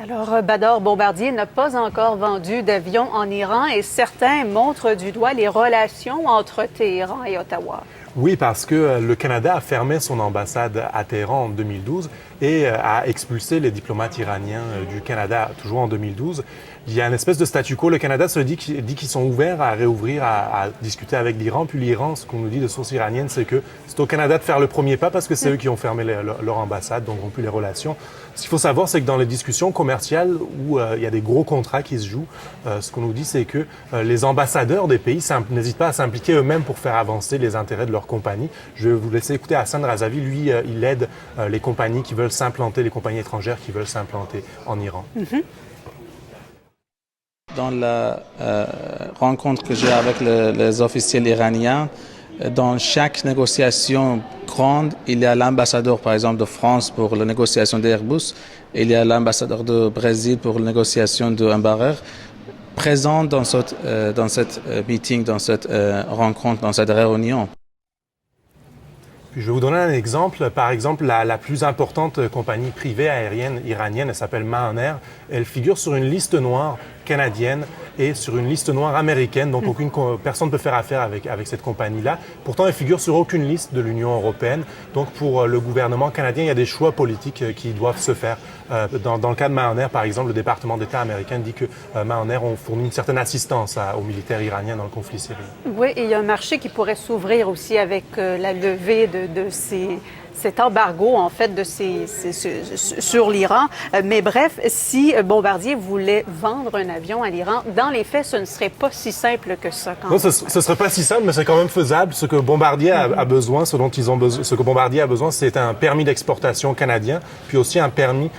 Alors, Bador Bombardier n'a pas encore vendu d'avions en Iran et certains montrent du doigt les relations entre Téhéran et Ottawa. Oui, parce que le Canada a fermé son ambassade à Téhéran en 2012 et a expulsé les diplomates iraniens du Canada, toujours en 2012. Il y a une espèce de statu quo. Le Canada se dit qu'ils sont ouverts à réouvrir, à discuter avec l'Iran. Puis l'Iran, ce qu'on nous dit de sources iraniennes, c'est que c'est au Canada de faire le premier pas parce que c'est eux qui ont fermé leur ambassade, donc rompu les relations. Ce qu'il faut savoir, c'est que dans les discussions commerciales où il y a des gros contrats qui se jouent, ce qu'on nous dit, c'est que les ambassadeurs des pays n'hésitent pas à s'impliquer eux-mêmes pour faire avancer les intérêts de leur compagnie. Je vais vous laisser écouter Hassan Razavi. Lui, il aide les compagnies qui veulent s'implanter, les compagnies étrangères qui veulent s'implanter en Iran. Dans la rencontre que j'ai avec les officiels iraniens, dans chaque négociation grande, il y a l'ambassadeur, par exemple, de France pour la négociation d'Airbus, il y a l'ambassadeur de Brésil pour la négociation d'Embraer, présent dans cette meeting, dans cette rencontre, dans cette réunion. Puis je vais vous donner un exemple. Par exemple, la plus importante compagnie privée aérienne iranienne, elle s'appelle Mahan Air. Elle figure sur une liste noire canadienne et sur une liste noire américaine. Donc, aucune personne ne peut faire affaire avec cette compagnie-là. Pourtant, elle figure sur aucune liste de l'Union européenne. Donc, pour le gouvernement canadien, il y a des choix politiques qui doivent se faire. Dans le cas de Mahan Air, par exemple, le département d'État américain dit que Mahan Air ont fourni une certaine assistance aux militaires iraniens dans le conflit syrien. Oui, et il y a un marché qui pourrait s'ouvrir aussi avec la levée de cet embargo, en fait, sur l'Iran. Mais bref, si Bombardier voulait vendre un avion à l'Iran, dans les faits, ce ne serait pas si simple que ça. Non, ce serait pas si simple, mais c'est quand même faisable. Ce que Bombardier a besoin, ce que Bombardier a besoin, c'est un permis d'exportation canadien, puis aussi un permis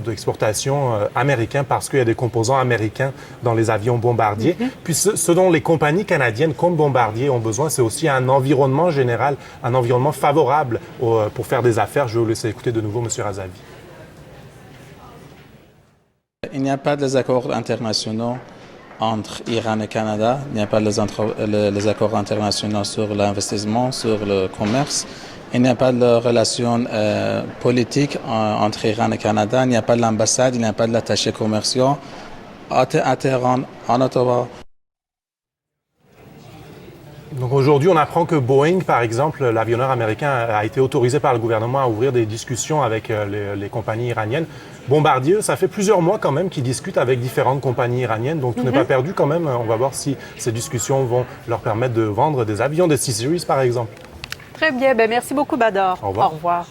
d'exportation américain, parce qu'il y a des composants américains dans les avions Bombardier. Puis ce dont les compagnies canadiennes comme Bombardier ont besoin, c'est aussi un environnement général, un environnement favorable pour faire des affaires. Je vais vous laisser écouter de nouveau M. Razavi. Il n'y a pas de accords internationaux entre Iran et Canada. Il n'y a pas les accords internationaux sur l'investissement, sur le commerce. Il n'y a pas de relations politiques entre Iran et Canada. Il n'y a pas de l'ambassade, il n'y a pas de l'attaché commercial à Téhéran, en Ottawa. Donc aujourd'hui, on apprend que Boeing, par exemple, l'avionneur américain, a été autorisé par le gouvernement à ouvrir des discussions avec les compagnies iraniennes. Bombardier, ça fait plusieurs mois quand même qu'ils discutent avec différentes compagnies iraniennes, donc tout n'est pas perdu quand même. On va voir si ces discussions vont leur permettre de vendre des avions de C-Series, par exemple. Très bien. Bien, merci beaucoup, Bador. Au revoir. Au revoir.